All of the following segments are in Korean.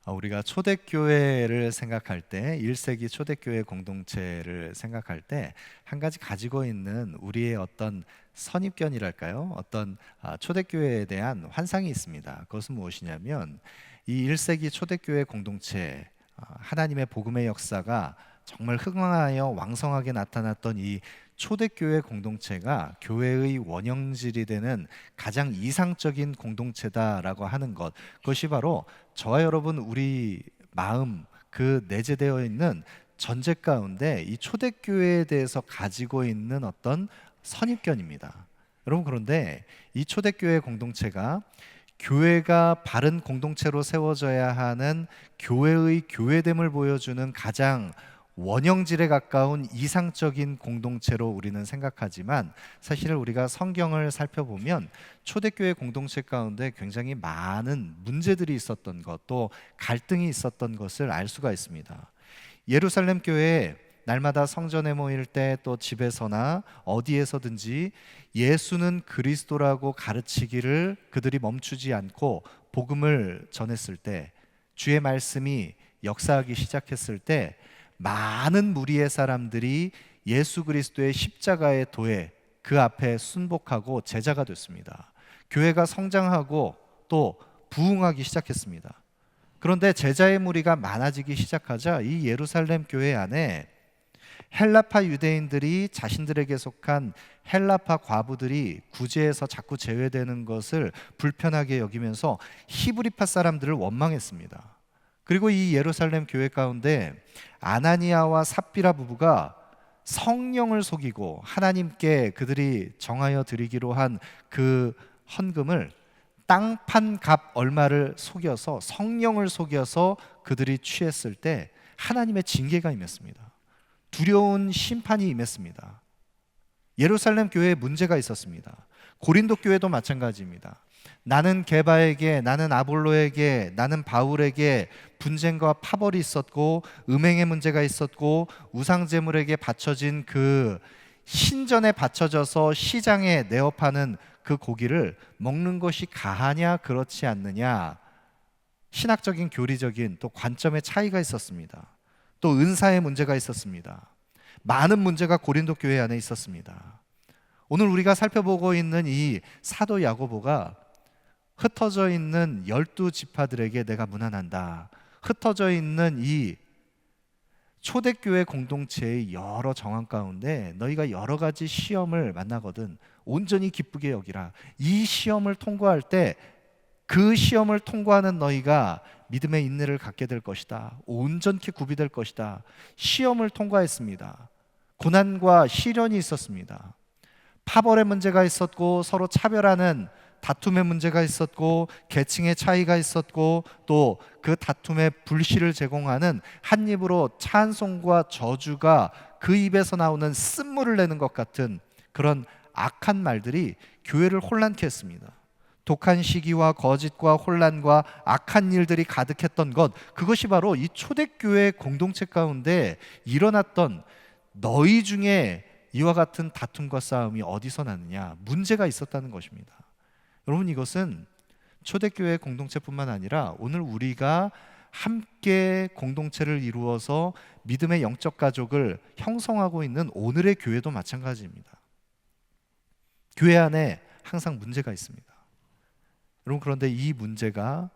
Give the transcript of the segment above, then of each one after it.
우리가 초대교회를 생각할 때 1세기 초대교회 공동체를 생각할 때 한 가지 가지고 있는 우리의 어떤 선입견이랄까요? 어떤 초대교회에 대한 환상이 있습니다. 그것은 무엇이냐면 이 1세기 초대교회 공동체, 하나님의 복음의 역사가 정말 흥황하여 왕성하게 나타났던 이 초대교회 공동체가 교회의 원형질이 되는 가장 이상적인 공동체다라고 하는 것, 그것이 바로 저와 여러분 우리 마음 그 내재되어 있는 전제 가운데 이 초대교회에 대해서 가지고 있는 어떤 선입견입니다. 여러분, 그런데 이 초대교회 공동체가 교회가 바른 공동체로 세워져야 하는 교회의 교회됨을 보여주는 가장 원형질에 가까운 이상적인 공동체로 우리는 생각하지만, 사실 우리가 성경을 살펴보면 초대교회 공동체 가운데 굉장히 많은 문제들이 있었던 것, 또 갈등이 있었던 것을 알 수가 있습니다. 예루살렘 교회에 날마다 성전에 모일 때, 또 집에서나 어디에서든지 예수는 그리스도라고 가르치기를 그들이 멈추지 않고 복음을 전했을 때, 주의 말씀이 역사하기 시작했을 때 많은 무리의 사람들이 예수 그리스도의 십자가의 도에 그 앞에 순복하고 제자가 됐습니다. 교회가 성장하고 또 부흥하기 시작했습니다. 그런데 제자의 무리가 많아지기 시작하자 이 예루살렘 교회 안에 헬라파 유대인들이 자신들에게 속한 헬라파 과부들이 구제에서 자꾸 제외되는 것을 불편하게 여기면서 히브리파 사람들을 원망했습니다. 그리고 이 예루살렘 교회 가운데 아나니아와 삽비라 부부가 성령을 속이고 하나님께 그들이 정하여 드리기로 한 그 헌금을 땅판 값 얼마를 속여서, 성령을 속여서 그들이 취했을 때 하나님의 징계가 임했습니다. 두려운 심판이 임했습니다. 예루살렘 교회에 문제가 있었습니다. 고린도 교회도 마찬가지입니다. 나는 게바에게, 나는 아볼로에게, 나는 바울에게 분쟁과 파벌이 있었고 음행의 문제가 있었고 우상제물에게 바쳐진 그 신전에 바쳐져서 시장에 내어 파는 그 고기를 먹는 것이 가하냐 그렇지 않느냐, 신학적인 교리적인 또 관점의 차이가 있었습니다. 또 은사의 문제가 있었습니다. 많은 문제가 고린도 교회 안에 있었습니다. 오늘 우리가 살펴보고 있는 이 사도 야고보가 흩어져 있는 12지파들에게 내가 문안한다, 흩어져 있는 이 초대교회 공동체의 여러 정황 가운데 너희가 여러 가지 시험을 만나거든 온전히 기쁘게 여기라. 이 시험을 통과할 때 그 시험을 통과하는 너희가 믿음의 인내를 갖게 될 것이다. 온전히 구비될 것이다. 시험을 통과했습니다. 고난과 시련이 있었습니다. 파벌의 문제가 있었고 서로 차별하는 다툼의 문제가 있었고 계층의 차이가 있었고 또 그 다툼의 불씨를 제공하는 한 입으로 찬송과 저주가 그 입에서 나오는 쓴물을 내는 것 같은 그런 악한 말들이 교회를 혼란케 했습니다. 독한 시기와 거짓과 혼란과 악한 일들이 가득했던 것, 그것이 바로 이 초대교회 공동체 가운데 일어났던, 너희 중에 이와 같은 다툼과 싸움이 어디서 나느냐, 문제가 있었다는 것입니다. 여러분, 이것은 초대교회 공동체뿐만 아니라 오늘 우리가 함께 공동체를 이루어서 믿음의 영적 가족을 형성하고 있는 오늘의 교회도 마찬가지입니다. 교회 안에 항상 문제가 있습니다. 여러분, 그런데 이 문제가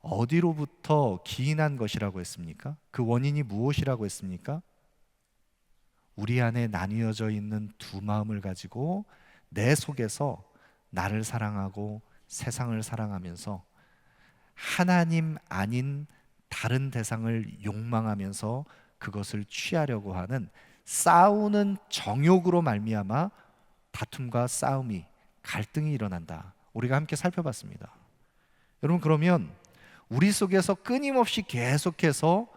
어디로부터 기인한 것이라고 했습니까? 그 원인이 무엇이라고 했습니까? 우리 안에 나뉘어져 있는 두 마음을 가지고 내 속에서 나를 사랑하고 세상을 사랑하면서 하나님 아닌 다른 대상을 욕망하면서 그것을 취하려고 하는 싸우는 정욕으로 말미암아 다툼과 싸움이, 갈등이 일어난다. 우리가 함께 살펴봤습니다. 여러분, 그러면 우리 속에서 끊임없이 계속해서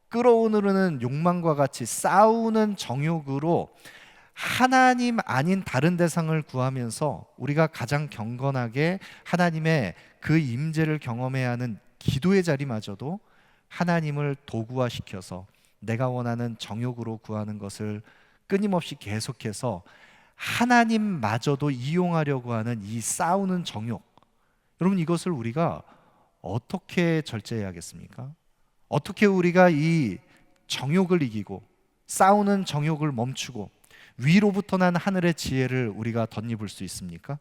끌어오르는 욕망과 같이 싸우는 정욕으로 하나님 아닌 다른 대상을 구하면서 우리가 가장 경건하게 하나님의 그 임재를 경험해야 하는 기도의 자리마저도 하나님을 도구화시켜서 내가 원하는 정욕으로 구하는 것을 끊임없이 계속해서 하나님마저도 이용하려고 하는 이 싸우는 정욕, 여러분, 이것을 우리가 어떻게 절제해야겠습니까? 어떻게 우리가 이 정욕을 이기고 싸우는 정욕을 멈추고 위로부터 난 하늘의 지혜를 우리가 덧입을 수 있습니까?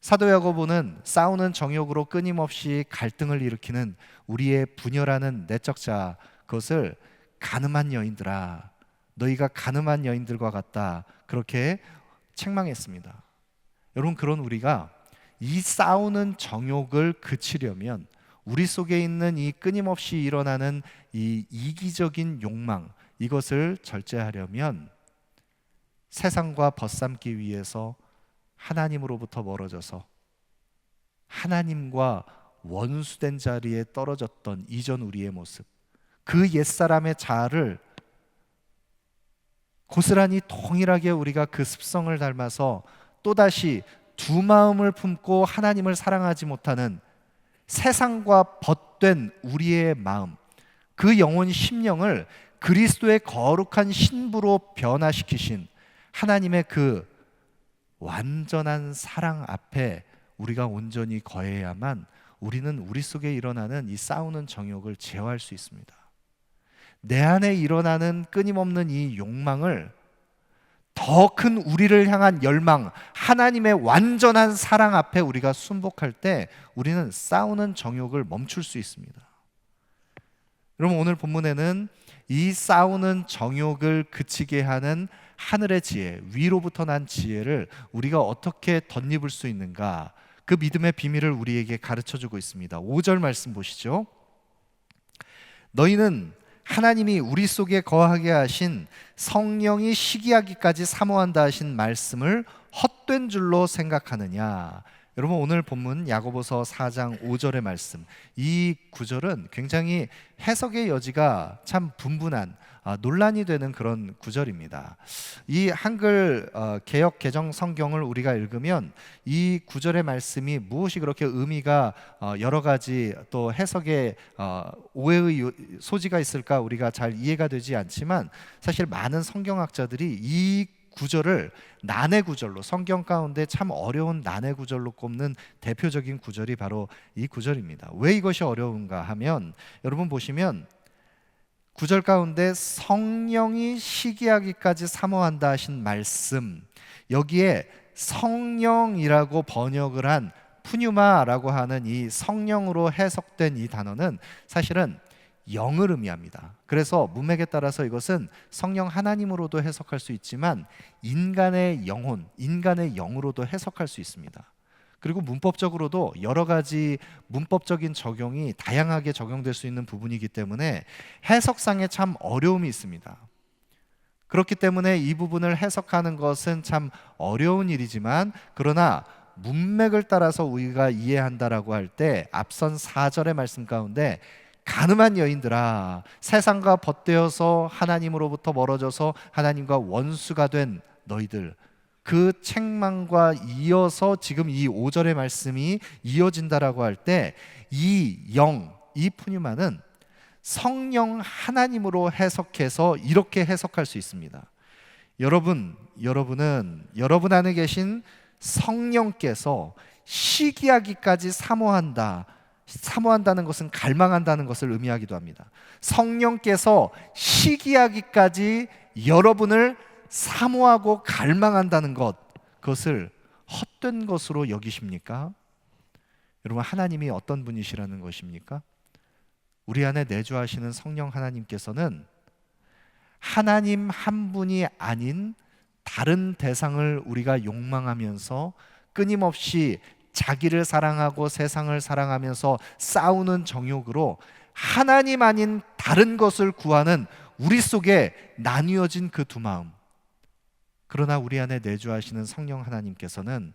사도 야고보는 싸우는 정욕으로 끊임없이 갈등을 일으키는 우리의 분열하는 내적 자, 그것을 가늠한 여인들아, 너희가 가늠한 여인들과 같다, 그렇게 책망했습니다. 여러분, 그런 우리가 이 싸우는 정욕을 그치려면 우리 속에 있는 이 끊임없이 일어나는 이 이기적인 욕망, 이것을 절제하려면 세상과 벗삼기 위해서 하나님으로부터 멀어져서 하나님과 원수된 자리에 떨어졌던 이전 우리의 모습, 그 옛사람의 자아를 고스란히 동일하게 우리가 그 습성을 닮아서 또다시 두 마음을 품고 하나님을 사랑하지 못하는 세상과 벗된 우리의 마음, 그 영혼 심령을 그리스도의 거룩한 신부로 변화시키신 하나님의 그 완전한 사랑 앞에 우리가 온전히 거해야만 우리는 우리 속에 일어나는 이 싸우는 정욕을 제어할 수 있습니다. 내 안에 일어나는 끊임없는 이 욕망을 더 큰 우리를 향한 열망, 하나님의 완전한 사랑 앞에 우리가 순복할 때 우리는 싸우는 정욕을 멈출 수 있습니다. 여러분, 오늘 본문에는 이 싸우는 정욕을 그치게 하는 하늘의 지혜, 위로부터 난 지혜를 우리가 어떻게 덧입을 수 있는가, 그 믿음의 비밀을 우리에게 가르쳐주고 있습니다. 5절 말씀 보시죠. 너희는 하나님이 우리 속에 거하게 하신 성령이 시기하기까지 사모한다 하신 말씀을 헛된 줄로 생각하느냐. 여러분, 오늘 본문 야고보서 4장 5절의 말씀, 이 구절은 굉장히 해석의 여지가 참 분분한 논란이 되는 그런 구절입니다. 이 한글 개역 개정 성경을 우리가 읽으면 이 구절의 말씀이 무엇이 그렇게 의미가 여러 가지 또 해석의 오해의 소지가 있을까 우리가 잘 이해가 되지 않지만, 사실 많은 성경학자들이 이 구절을 난해 구절로, 성경 가운데 참 어려운 난해 구절로 꼽는 대표적인 구절이 바로 이 구절입니다. 왜 이것이 어려운가 하면, 여러분 보시면 구절 가운데 성령이 시기하기까지 사모한다 하신 말씀, 여기에 성령이라고 번역을 한 푸뉴마라고 하는 이 성령으로 해석된 이 단어는 사실은 영을 의미합니다. 그래서 문맥에 따라서 이것은 성령 하나님으로도 해석할 수 있지만 인간의 영혼, 인간의 영으로도 해석할 수 있습니다. 그리고 문법적으로도 여러 가지 문법적인 적용이 다양하게 적용될 수 있는 부분이기 때문에 해석상에 참 어려움이 있습니다. 그렇기 때문에 이 부분을 해석하는 것은 참 어려운 일이지만, 그러나 문맥을 따라서 우리가 이해한다라고 할 때 앞선 4절의 말씀 가운데 가늠한 여인들아, 세상과 벗되어서 하나님으로부터 멀어져서 하나님과 원수가 된 너희들, 그 책망과 이어서 지금 이 5절의 말씀이 이어진다라고 할 때 이 영, 이 푸뉴마는 성령 하나님으로 해석해서 이렇게 해석할 수 있습니다. 여러분은 여러분 안에 계신 성령께서 시기하기까지 사모한다는 것은 갈망한다는 것을 의미하기도 합니다. 성령께서 시기하기까지 여러분을 사모하고 갈망한다는 것, 그것을 헛된 것으로 여기십니까? 여러분, 하나님이 어떤 분이시라는 것입니까? 우리 안에 내주하시는 성령 하나님께서는 하나님 한 분이 아닌 다른 대상을 우리가 욕망하면서 끊임없이 자기를 사랑하고 세상을 사랑하면서 싸우는 정욕으로 하나님 아닌 다른 것을 구하는 우리 속에 나뉘어진 그 두 마음, 그러나 우리 안에 내주하시는 성령 하나님께서는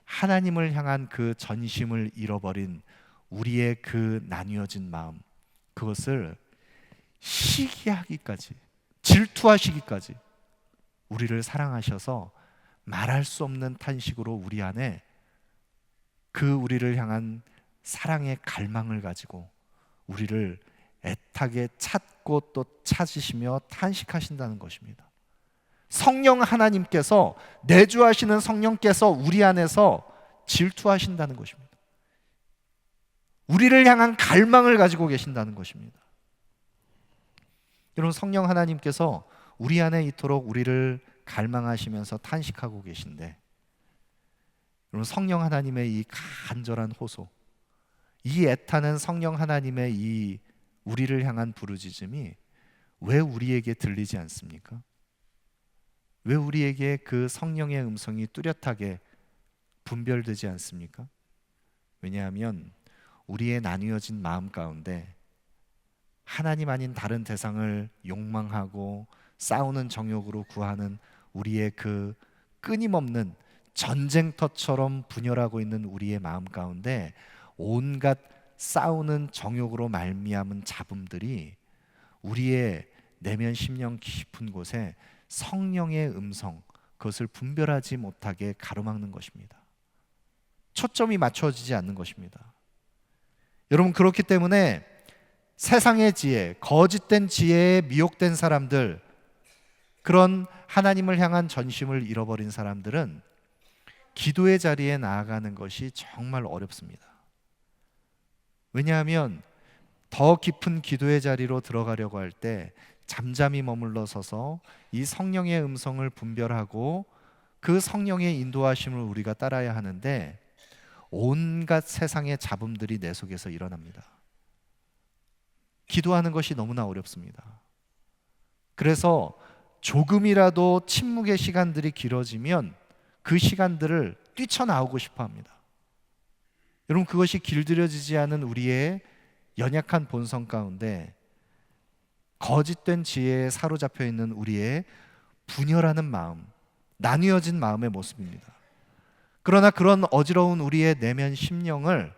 하나님을 향한 그 전심을 잃어버린 우리의 그 나뉘어진 마음, 그것을 시기하기까지, 질투하시기까지 우리를 사랑하셔서 말할 수 없는 탄식으로 우리 안에 그 우리를 향한 사랑의 갈망을 가지고 우리를 애타게 찾고 또 찾으시며 탄식하신다는 것입니다. 성령 하나님께서, 내주하시는 성령께서 우리 안에서 질투하신다는 것입니다. 우리를 향한 갈망을 가지고 계신다는 것입니다. 여러분, 성령 하나님께서 우리 안에 이토록 우리를 갈망하시면서 탄식하고 계신데, 여러분, 성령 하나님의 이 간절한 호소, 이 애타는 성령 하나님의 이 우리를 향한 부르짖음이 왜 우리에게 들리지 않습니까? 왜 우리에게 그 성령의 음성이 뚜렷하게 분별되지 않습니까? 왜냐하면 우리의 나뉘어진 마음 가운데 하나님 아닌 다른 대상을 욕망하고 싸우는 정욕으로 구하는 우리의 그 끊임없는 전쟁터처럼 분열하고 있는 우리의 마음 가운데 온갖 싸우는 정욕으로 말미암은 잡음들이 우리의 내면 심령 깊은 곳에 성령의 음성, 그것을 분별하지 못하게 가로막는 것입니다. 초점이 맞춰지지 않는 것입니다. 여러분, 그렇기 때문에 세상의 지혜, 거짓된 지혜에 미혹된 사람들, 그런 하나님을 향한 전심을 잃어버린 사람들은 기도의 자리에 나아가는 것이 정말 어렵습니다. 왜냐하면 더 깊은 기도의 자리로 들어가려고 할 때 잠잠히 머물러 서서 이 성령의 음성을 분별하고 그 성령의 인도하심을 우리가 따라야 하는데, 온갖 세상의 잡음들이 내 속에서 일어납니다. 기도하는 것이 너무나 어렵습니다. 그래서 조금이라도 침묵의 시간들이 길어지면 그 시간들을 뛰쳐나오고 싶어 합니다. 여러분, 그것이 길들여지지 않은 우리의 연약한 본성 가운데 거짓된 지혜에 사로잡혀 있는 우리의 분열하는 마음, 나뉘어진 마음의 모습입니다. 그러나 그런 어지러운 우리의 내면 심령을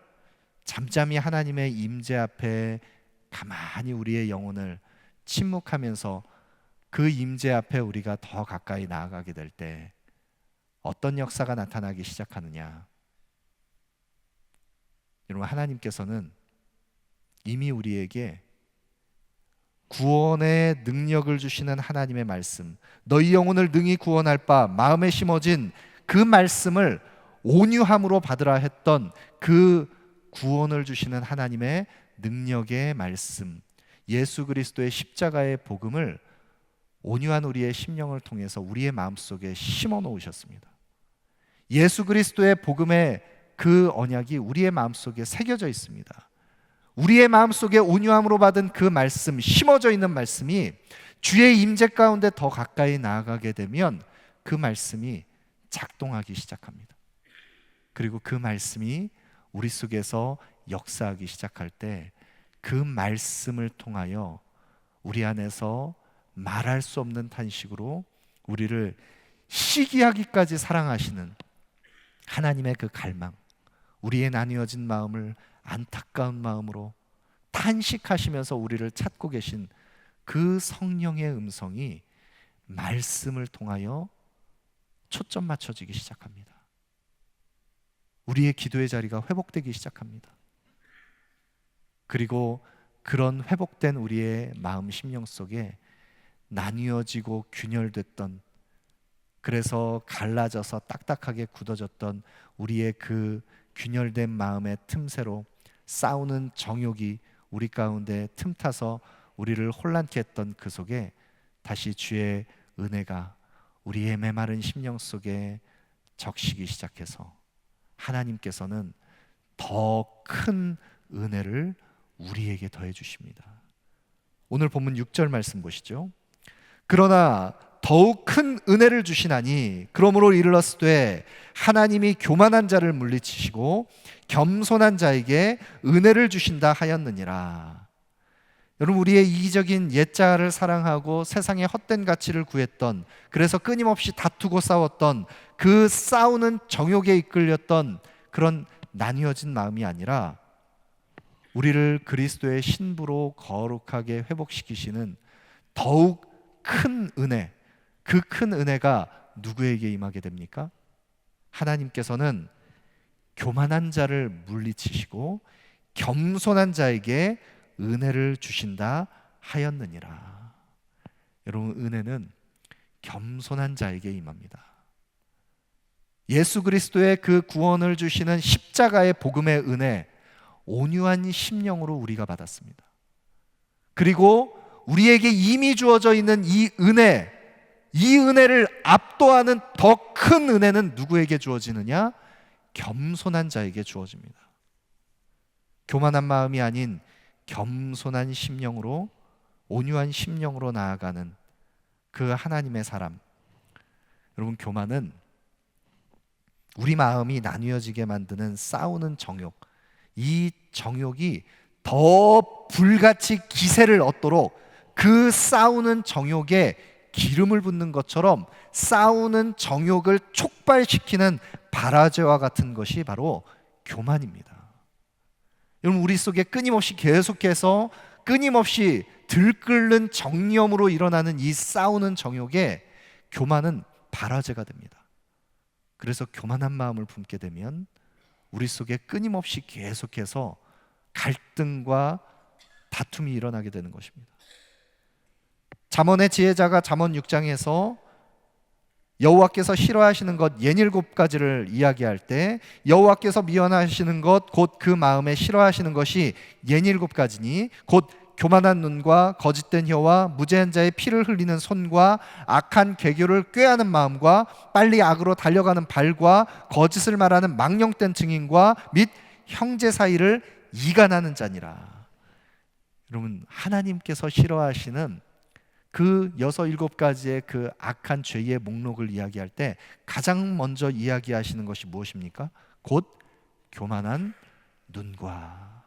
잠잠히 하나님의 임재 앞에 가만히 우리의 영혼을 침묵하면서 그 임재 앞에 우리가 더 가까이 나아가게 될 때 어떤 역사가 나타나기 시작하느냐? 여러분, 하나님께서는 이미 우리에게 구원의 능력을 주시는 하나님의 말씀, 너희 영혼을 능히 구원할 바 마음에 심어진 그 말씀을 온유함으로 받으라 했던 그 구원을 주시는 하나님의 능력의 말씀, 예수 그리스도의 십자가의 복음을 온유한 우리의 심령을 통해서 우리의 마음속에 심어 놓으셨습니다. 예수 그리스도의 복음의 그 언약이 우리의 마음속에 새겨져 있습니다. 우리의 마음속에 온유함으로 받은 그 말씀, 심어져 있는 말씀이 주의 임재 가운데 더 가까이 나아가게 되면 그 말씀이 작동하기 시작합니다. 그리고 그 말씀이 우리 속에서 역사하기 시작할 때 그 말씀을 통하여 우리 안에서 말할 수 없는 탄식으로 우리를 시기하기까지 사랑하시는 하나님의 그 갈망, 우리의 나뉘어진 마음을 안타까운 마음으로 탄식하시면서 우리를 찾고 계신 그 성령의 음성이 말씀을 통하여 초점 맞춰지기 시작합니다. 우리의 기도의 자리가 회복되기 시작합니다. 그리고 그런 회복된 우리의 마음 심령 속에 나뉘어지고 균열됐던, 그래서 갈라져서 딱딱하게 굳어졌던 우리의 그 균열된 마음의 틈새로 싸우는 정욕이 우리 가운데 틈타서 우리를 혼란케 했던 그 속에 다시 주의 은혜가 우리의 메마른 심령 속에 적시기 시작해서 하나님께서는 더 큰 은혜를 우리에게 더해 주십니다. 오늘 본문 6절 말씀 보시죠. 그러나 더욱 큰 은혜를 주시나니 그러므로 이르렀으되 하나님이 교만한 자를 물리치시고 겸손한 자에게 은혜를 주신다 하였느니라. 여러분, 우리의 이기적인 옛자를 사랑하고 세상의 헛된 가치를 구했던, 그래서 끊임없이 다투고 싸웠던 그 싸우는 정욕에 이끌렸던 그런 나뉘어진 마음이 아니라 우리를 그리스도의 신부로 거룩하게 회복시키시는 더욱 큰 은혜, 그 큰 은혜가 누구에게 임하게 됩니까? 하나님께서는 교만한 자를 물리치시고 겸손한 자에게 은혜를 주신다 하였느니라. 여러분, 은혜는 겸손한 자에게 임합니다. 예수 그리스도의 그 구원을 주시는 십자가의 복음의 은혜, 온유한 심령으로 우리가 받았습니다. 그리고 우리에게 이미 주어져 있는 이 은혜를 압도하는 더 큰 은혜는 누구에게 주어지느냐? 겸손한 자에게 주어집니다. 교만한 마음이 아닌 겸손한 심령으로, 온유한 심령으로 나아가는 그 하나님의 사람. 여러분, 교만은 우리 마음이 나뉘어지게 만드는 싸우는 정욕, 이 정욕이 더 불같이 기세를 얻도록 그 싸우는 정욕에 기름을 붓는 것처럼 싸우는 정욕을 촉발시키는 발화제와 같은 것이 바로 교만입니다. 여러분, 우리 속에 끊임없이 계속해서 끊임없이 들끓는 정념으로 일어나는 이 싸우는 정욕에 교만은 발화제가 됩니다. 그래서 교만한 마음을 품게 되면 우리 속에 끊임없이 계속해서 갈등과 다툼이 일어나게 되는 것입니다. 잠언의 지혜자가 잠언 6장에서 여호와께서 싫어하시는 것 67가지를 이야기할 때 여호와께서 미워하시는 것 곧 그 마음에 싫어하시는 것이 67가지니 곧 교만한 눈과 거짓된 혀와 무죄한 자의 피를 흘리는 손과 악한 계교를 꾀하는 마음과 빨리 악으로 달려가는 발과 거짓을 말하는 망령된 증인과 및 형제 사이를 이간하는 자니라. 여러분, 하나님께서 싫어하시는 그 67가지의 그 악한 죄의 목록을 이야기할 때 가장 먼저 이야기하시는 것이 무엇입니까? 곧 교만한 눈과,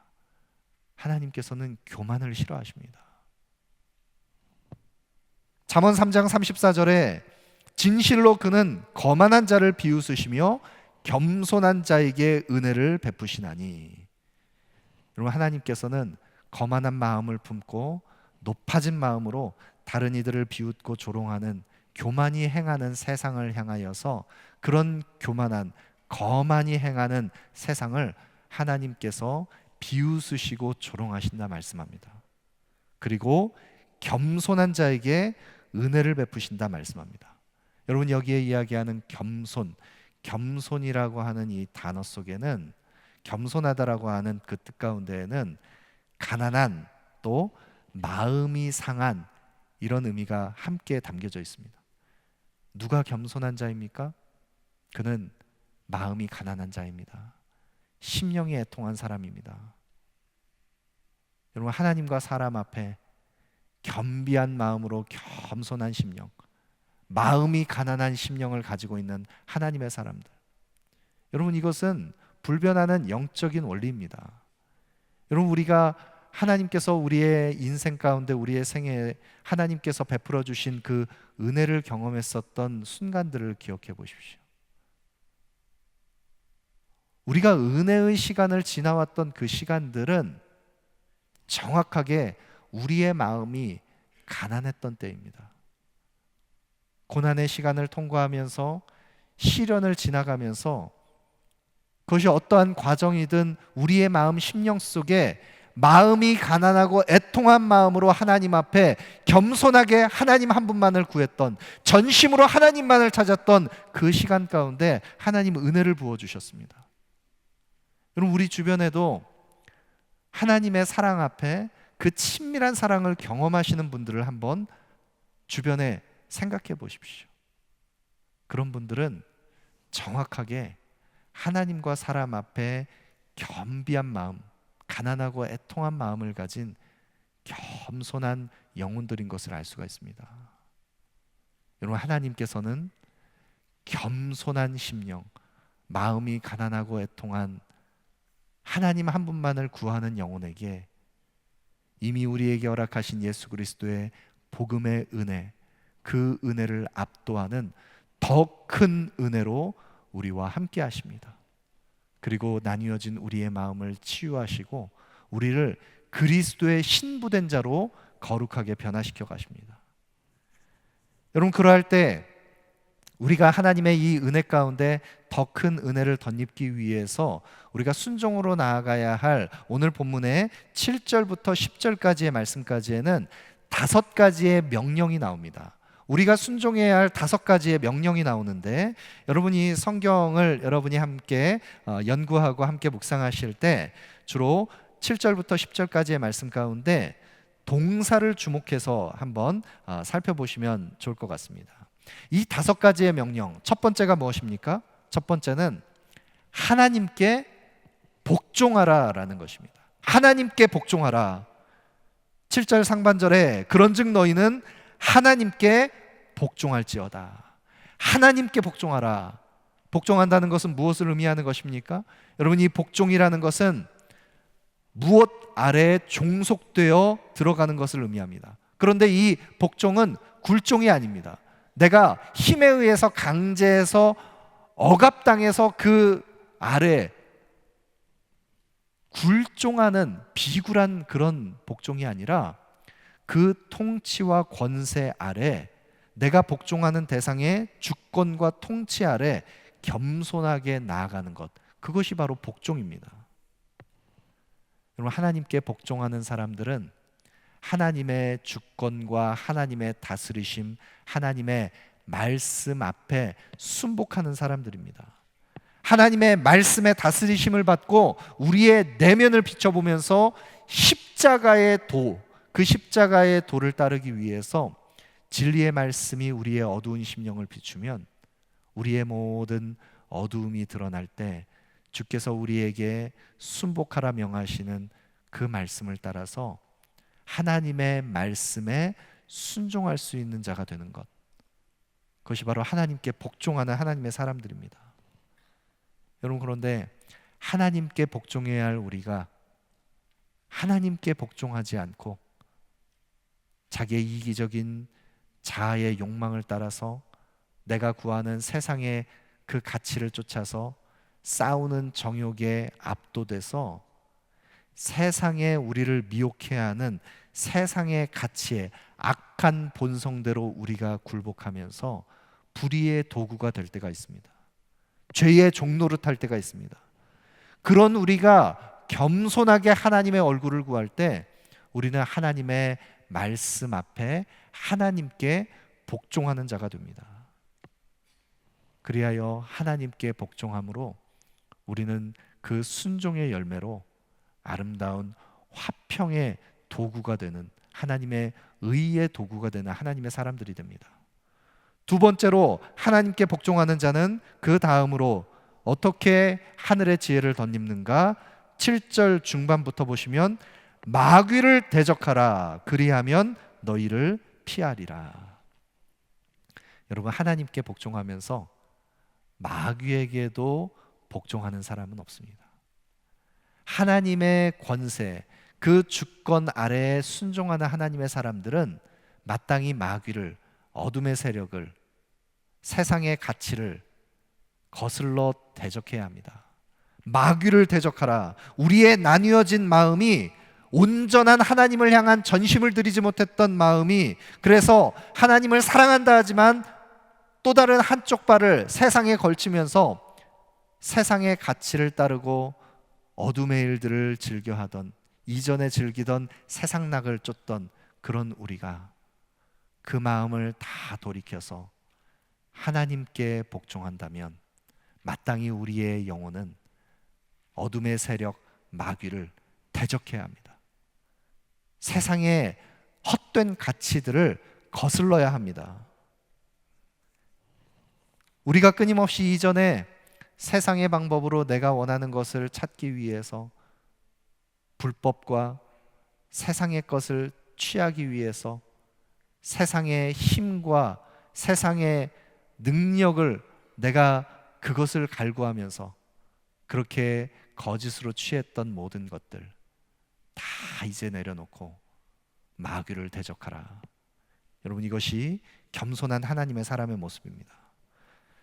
하나님께서는 교만을 싫어하십니다. 잠언 3장 34절에 진실로 그는 거만한 자를 비웃으시며 겸손한 자에게 은혜를 베푸시나니. 여러분, 하나님께서는 거만한 마음을 품고 높아진 마음으로 다른 이들을 비웃고 조롱하는 교만이 행하는 세상을 향하여서 그런 교만한 거만이 행하는 세상을 하나님께서 비웃으시고 조롱하신다 말씀합니다. 그리고 겸손한 자에게 은혜를 베푸신다 말씀합니다. 여러분, 여기에 이야기하는 겸손이라고 하는 이 단어 속에는, 겸손하다라고 하는 그 뜻 가운데에는 가난한, 또 마음이 상한 이런 의미가 함께 담겨져 있습니다. 누가 겸손한 자입니까? 그는 마음이 가난한 자입니다. 심령이 애통한 사람입니다. 여러분, 하나님과 사람 앞에 겸비한 마음으로 겸손한 심령, 마음이 가난한 심령을 가지고 있는 하나님의 사람들, 여러분, 이것은 불변하는 영적인 원리입니다. 여러분, 우리가 하나님께서 우리의 인생 가운데, 우리의 생애에 하나님께서 베풀어 주신 그 은혜를 경험했었던 순간들을 기억해 보십시오. 우리가 은혜의 시간을 지나왔던 그 시간들은 정확하게 우리의 마음이 가난했던 때입니다. 고난의 시간을 통과하면서, 시련을 지나가면서, 그것이 어떠한 과정이든 우리의 마음 심령 속에 마음이 가난하고 애통한 마음으로 하나님 앞에 겸손하게 하나님 한 분만을 구했던, 전심으로 하나님만을 찾았던 그 시간 가운데 하나님 은혜를 부어주셨습니다. 여러분, 우리 주변에도 하나님의 사랑 앞에 그 친밀한 사랑을 경험하시는 분들을 한번 주변에 생각해 보십시오. 그런 분들은 정확하게 하나님과 사람 앞에 겸비한 마음, 가난하고 애통한 마음을 가진 겸손한 영혼들인 것을 알 수가 있습니다. 여러분, 하나님께서는 겸손한 심령, 마음이 가난하고 애통한 하나님 한 분만을 구하는 영혼에게 이미 우리에게 허락하신 예수 그리스도의 복음의 은혜, 그 은혜를 압도하는 더 큰 은혜로 우리와 함께 하십니다. 그리고 나뉘어진 우리의 마음을 치유하시고 우리를 그리스도의 신부된 자로 거룩하게 변화시켜 가십니다. 여러분, 그러할 때 우리가 하나님의 이 은혜 가운데 더 큰 은혜를 덧입기 위해서 우리가 순종으로 나아가야 할 오늘 본문의 7절부터 10절까지의 말씀까지에는 5가지의 명령이 나옵니다. 우리가 순종해야 할 5가지의 명령이 나오는데, 여러분이 성경을 여러분이 함께 연구하고 함께 묵상하실 때 주로 7절부터 10절까지의 말씀 가운데 동사를 주목해서 한번 살펴보시면 좋을 것 같습니다. 이 5가지의 명령, 첫 번째가 무엇입니까? 첫 번째는 하나님께 복종하라라는 것입니다. 하나님께 복종하라. 7절 상반절에 그런즉 너희는 하나님께 복종할지어다. 하나님께 복종하라. 복종한다는 것은 무엇을 의미하는 것입니까? 여러분, 이 복종이라는 것은 무엇 아래에 종속되어 들어가는 것을 의미합니다. 그런데 이 복종은 굴종이 아닙니다. 내가 힘에 의해서 강제해서 억압당해서 그 아래 굴종하는 비굴한 그런 복종이 아니라 그 통치와 권세 아래, 내가 복종하는 대상의 주권과 통치 아래 겸손하게 나아가는 것, 그것이 바로 복종입니다. 여러분, 하나님께 복종하는 사람들은 하나님의 주권과 하나님의 다스리심, 하나님의 말씀 앞에 순복하는 사람들입니다. 하나님의 말씀의 다스리심을 받고 우리의 내면을 비춰보면서 십자가의 도, 그 십자가의 도를 따르기 위해서 진리의 말씀이 우리의 어두운 심령을 비추면 우리의 모든 어두움이 드러날 때 주께서 우리에게 순복하라 명하시는 그 말씀을 따라서 하나님의 말씀에 순종할 수 있는 자가 되는 것, 그것이 바로 하나님께 복종하는 하나님의 사람들입니다. 여러분, 그런데 하나님께 복종해야 할 우리가 하나님께 복종하지 않고 자기의 이기적인 자아의 욕망을 따라서 내가 구하는 세상의 그 가치를 쫓아서 싸우는 정욕에 압도돼서 세상에 우리를 미혹해야 하는 세상의 가치에 악한 본성대로 우리가 굴복하면서 불의의 도구가 될 때가 있습니다. 죄의 종노릇할 때가 있습니다. 그런 우리가 겸손하게 하나님의 얼굴을 구할 때 우리는 하나님의 말씀 앞에 하나님께 복종하는 자가 됩니다. 그리하여 하나님께 복종함으로 우리는 그 순종의 열매로 아름다운 화평의 도구가 되는, 하나님의 의의 도구가 되는 하나님의 사람들이 됩니다. 두 번째로 하나님께 복종하는 자는 그 다음으로 어떻게 하늘의 지혜를 덧입는가? 7절 중반부터 보시면 마귀를 대적하라, 그리하면 너희를 피하리라. 여러분, 하나님께 복종하면서 마귀에게도 복종하는 사람은 없습니다. 하나님의 권세, 그 주권 아래에 순종하는 하나님의 사람들은 마땅히 마귀를, 어둠의 세력을, 세상의 가치를 거슬러 대적해야 합니다. 마귀를 대적하라. 우리의 나뉘어진 마음이, 온전한 하나님을 향한 전심을 들이지 못했던 마음이, 그래서 하나님을 사랑한다 하지만 또 다른 한쪽 발을 세상에 걸치면서 세상의 가치를 따르고 어둠의 일들을 즐겨하던, 이전에 즐기던 세상락을 쫓던 그런 우리가 그 마음을 다 돌이켜서 하나님께 복종한다면 마땅히 우리의 영혼은 어둠의 세력 마귀를 대적해야 합니다. 세상의 헛된 가치들을 거슬러야 합니다. 우리가 끊임없이 이전에 세상의 방법으로 내가 원하는 것을 찾기 위해서, 불법과 세상의 것을 취하기 위해서 세상의 힘과 세상의 능력을, 내가 그것을 갈구하면서 그렇게 거짓으로 취했던 모든 것들 다 이제 내려놓고 마귀를 대적하라. 여러분, 이것이 겸손한 하나님의 사람의 모습입니다.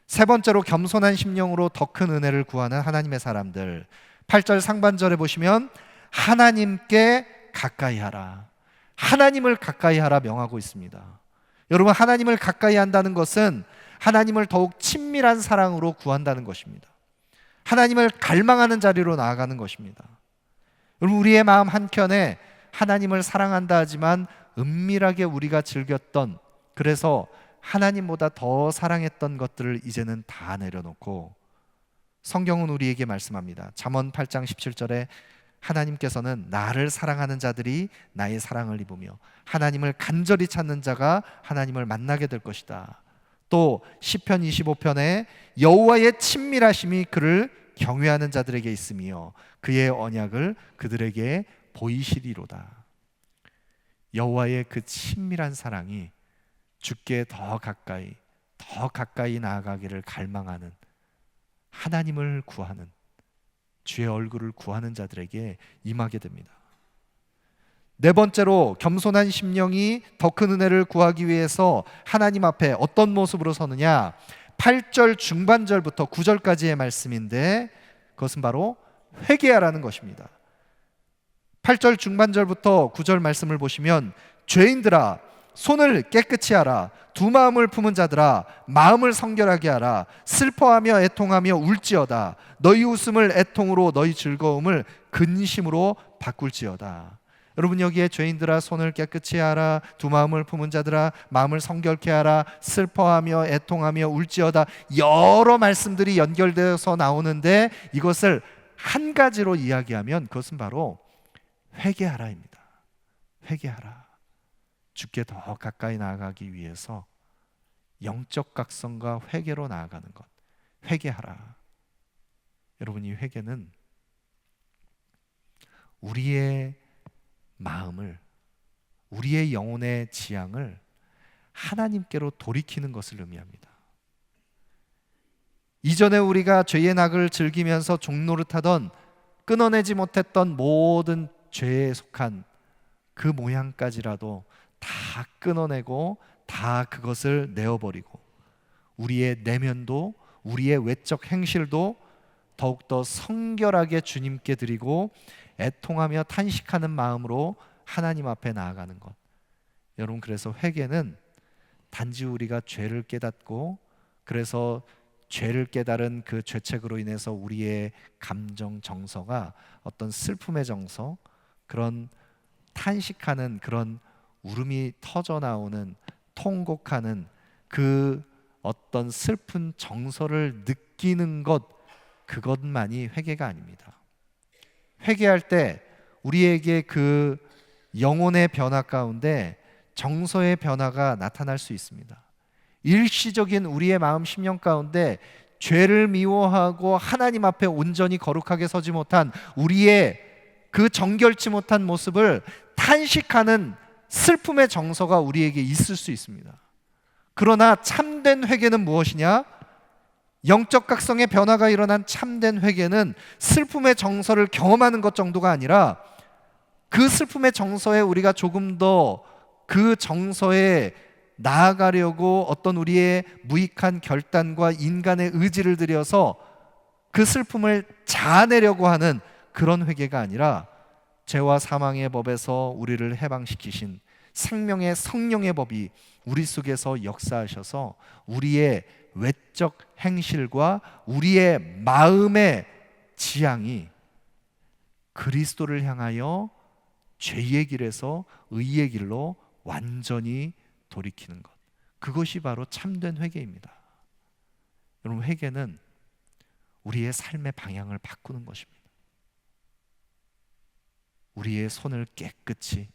세 번째로 겸손한 심령으로 더 큰 은혜를 구하는 하나님의 사람들, 8절 상반절에 보시면 하나님께 가까이 하라, 하나님을 가까이 하라 명하고 있습니다. 여러분, 하나님을 가까이 한다는 것은 하나님을 더욱 친밀한 사랑으로 구한다는 것입니다. 하나님을 갈망하는 자리로 나아가는 것입니다. 여러분, 우리의 마음 한켠에 하나님을 사랑한다 하지만 은밀하게 우리가 즐겼던, 그래서 하나님보다 더 사랑했던 것들을 이제는 다 내려놓고, 성경은 우리에게 말씀합니다. 잠언 8장 17절에 하나님께서는 나를 사랑하는 자들이 나의 사랑을 입으며 하나님을 간절히 찾는 자가 하나님을 만나게 될 것이다. 또 시편 25편에 여호와의 친밀하심이 그를 경외하는 자들에게 있으며 그의 언약을 그들에게 보이시리로다. 여호와의 그 친밀한 사랑이 주께 더 가까이 나아가기를 갈망하는, 하나님을 구하는, 주의 얼굴을 구하는 자들에게 임하게 됩니다. 네 번째로, 겸손한 심령이 더 큰 은혜를 구하기 위해서 하나님 앞에 어떤 모습으로 서느냐? 8절 중반절부터 9절까지의 말씀인데 그것은 바로 회개하라는 것입니다. 8절 중반절부터 9절 말씀을 보시면, 죄인들아 손을 깨끗이 하라, 두 마음을 품은 자들아 마음을 성결하게 하라, 슬퍼하며 애통하며 울지어다, 너희 웃음을 애통으로 너희 즐거움을 근심으로 바꿀지어다. 여러분, 여기에 죄인들아 손을 깨끗이 하라, 두 마음을 품은 자들아 마음을 성결케 하라, 슬퍼하며 애통하며 울지어다, 여러 말씀들이 연결되어서 나오는데 이것을 한 가지로 이야기하면 그것은 바로 회개하라입니다. 회개하라. 주께 더 가까이 나아가기 위해서 영적 각성과 회개로 나아가는 것, 회개하라. 여러분, 이 회개는 우리의 마음을, 우리의 영혼의 지향을 하나님께로 돌이키는 것을 의미합니다. 이전에 우리가 죄의 낙을 즐기면서 종노릇하던, 끊어내지 못했던 모든 죄에 속한 그 모양까지라도 다 끊어내고 다 그것을 내어버리고, 우리의 내면도 우리의 외적 행실도 더욱더 성결하게 주님께 드리고 애통하며 탄식하는 마음으로 하나님 앞에 나아가는 것. 여러분, 그래서 회개는 단지 우리가 죄를 깨닫고, 그래서 죄를 깨달은 그 죄책으로 인해서 우리의 감정 정서가 어떤 슬픔의 정서, 그런 탄식하는, 그런 울음이 터져 나오는, 통곡하는 그 어떤 슬픈 정서를 느끼는 것, 그것만이 회개가 아닙니다. 회개할 때 우리에게 그 영혼의 변화 가운데 정서의 변화가 나타날 수 있습니다. 일시적인 우리의 마음 심령 가운데 죄를 미워하고 하나님 앞에 온전히 거룩하게 서지 못한 우리의 그 정결치 못한 모습을 탄식하는 슬픔의 정서가 우리에게 있을 수 있습니다. 그러나 참된 회개는 무엇이냐? 영적 각성의 변화가 일어난 참된 회개는 슬픔의 정서를 경험하는 것 정도가 아니라, 그 슬픔의 정서에 우리가 조금 더 그 정서에 나아가려고 어떤 우리의 무익한 결단과 인간의 의지를 들여서 그 슬픔을 자아내려고 하는 그런 회개가 아니라, 죄와 사망의 법에서 우리를 해방시키신 생명의 성령의 법이 우리 속에서 역사하셔서 우리의 외적 행실과 우리의 마음의 지향이 그리스도를 향하여 죄의 길에서 의의 길로 완전히 돌이키는 것, 그것이 바로 참된 회개입니다. 여러분, 회개는 우리의 삶의 방향을 바꾸는 것입니다. 우리의 손을 깨끗이,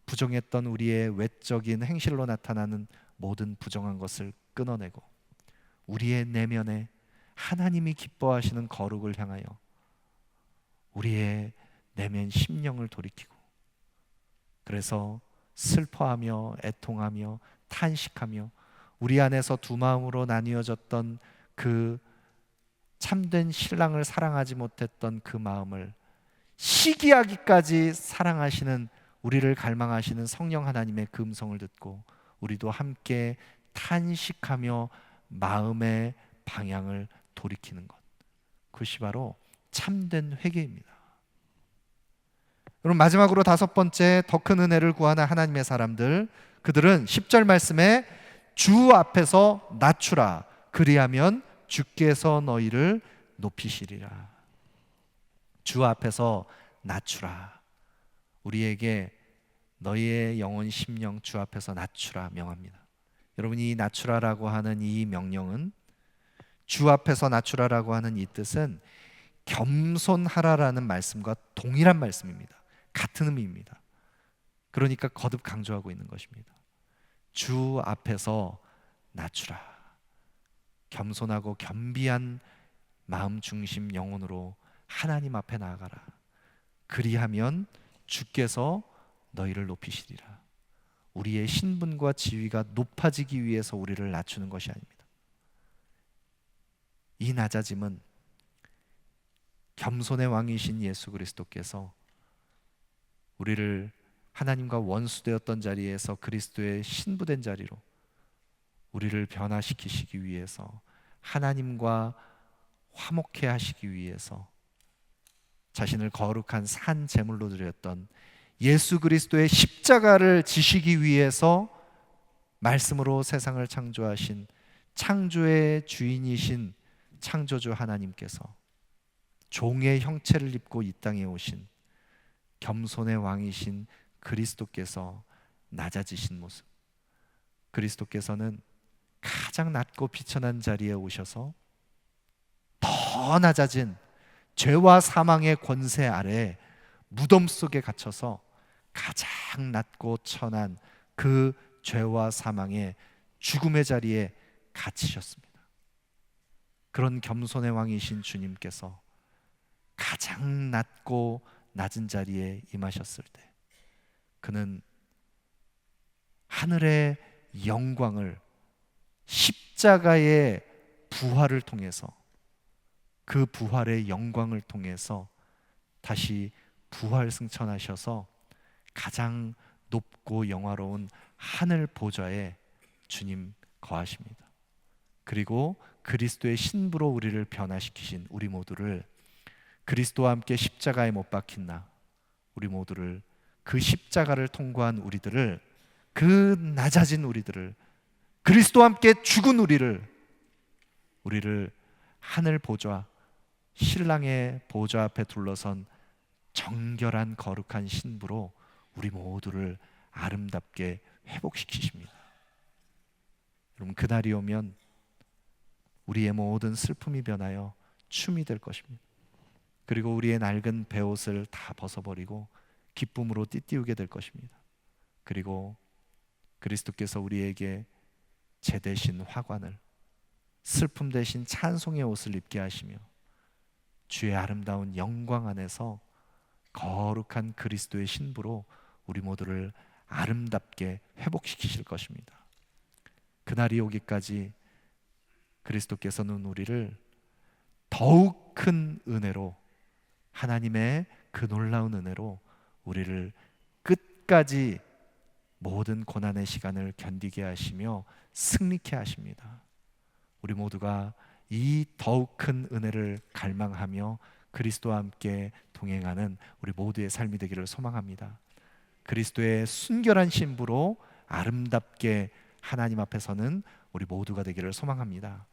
부정했던 우리의 외적인 행실로 나타나는 모든 부정한 것을 끊어내고, 우리의 내면에 하나님이 기뻐하시는 거룩을 향하여 우리의 내면 심령을 돌이키고, 그래서 슬퍼하며 애통하며 탄식하며 우리 안에서 두 마음으로 나뉘어졌던 그 참된 신랑을 사랑하지 못했던 그 마음을 시기하기까지 사랑하시는, 우리를 갈망하시는 성령 하나님의 그 음성을 듣고 우리도 함께 탄식하며 마음의 방향을 돌이키는 것, 그것이 바로 참된 회개입니다. 여러분, 마지막으로 다섯 번째, 더 큰 은혜를 구하는 하나님의 사람들, 그들은 10절 말씀에 주 앞에서 낮추라, 그리하면 주께서 너희를 높이시리라. 주 앞에서 낮추라. 우리에게 너희의 영혼 심령 주 앞에서 낮추라 명합니다. 여러분이 낮추라라고 하는 이 명령은, 주 앞에서 낮추라라고 하는 이 뜻은 겸손하라라는 말씀과 동일한 말씀입니다. 같은 의미입니다. 그러니까 거듭 강조하고 있는 것입니다. 주 앞에서 낮추라. 겸손하고 겸비한 마음 중심 영혼으로 하나님 앞에 나아가라. 그리하면 주께서 너희를 높이시리라. 우리의 신분과 지위가 높아지기 위해서 우리를 낮추는 것이 아닙니다. 이 낮아짐은 겸손의 왕이신 예수 그리스도께서 우리를 하나님과 원수되었던 자리에서 그리스도의 신부된 자리로 우리를 변화시키시기 위해서, 하나님과 화목해 하시기 위해서 자신을 거룩한 산 제물로 드렸던 예수 그리스도의 십자가를 지시기 위해서 말씀으로 세상을 창조하신 창조의 주인이신 창조주 하나님께서 종의 형체를 입고 이 땅에 오신 겸손의 왕이신 그리스도께서 낮아지신 모습, 그리스도께서는 가장 낮고 비천한 자리에 오셔서 더 낮아진 죄와 사망의 권세 아래 무덤 속에 갇혀서 가장 낮고 천한 그 죄와 사망의 죽음의 자리에 갇히셨습니다. 그런 겸손의 왕이신 주님께서 가장 낮고 낮은 자리에 임하셨을 때 그는 하늘의 영광을 십자가의 부활을 통해서, 그 부활의 영광을 통해서 다시 부활 승천하셔서 가장 높고 영화로운 하늘 보좌에 주님 거하십니다. 그리고 그리스도의 신부로 우리를 변화시키신 우리 모두를, 그리스도와 함께 십자가에 못 박힌 나, 우리 모두를, 그 십자가를 통과한 우리들을, 그 낮아진 우리들을, 그리스도와 함께 죽은 우리를 하늘 보좌, 신랑의 보좌 앞에 둘러선 정결한 거룩한 신부로 우리 모두를 아름답게 회복시키십니다. 여러분, 그날이 오면 우리의 모든 슬픔이 변하여 춤이 될 것입니다. 그리고 우리의 낡은 베옷을 다 벗어버리고 기쁨으로 띠띠우게 될 것입니다. 그리고 그리스도께서 우리에게 제 대신 화관을, 슬픔 대신 찬송의 옷을 입게 하시며 주의 아름다운 영광 안에서 거룩한 그리스도의 신부로 우리 모두를 아름답게 회복시키실 것입니다. 그날이 오기까지 그리스도께서는 우리를 더욱 큰 은혜로, 하나님의 그 놀라운 은혜로 우리를 끝까지 모든 고난의 시간을 견디게 하시며 승리케 하십니다. 우리 모두가 이 더욱 큰 은혜를 갈망하며 그리스도와 함께 동행하는 우리 모두의 삶이 되기를 소망합니다. 그리스도의 순결한 신부로 아름답게 하나님 앞에 서는 우리 모두가 되기를 소망합니다.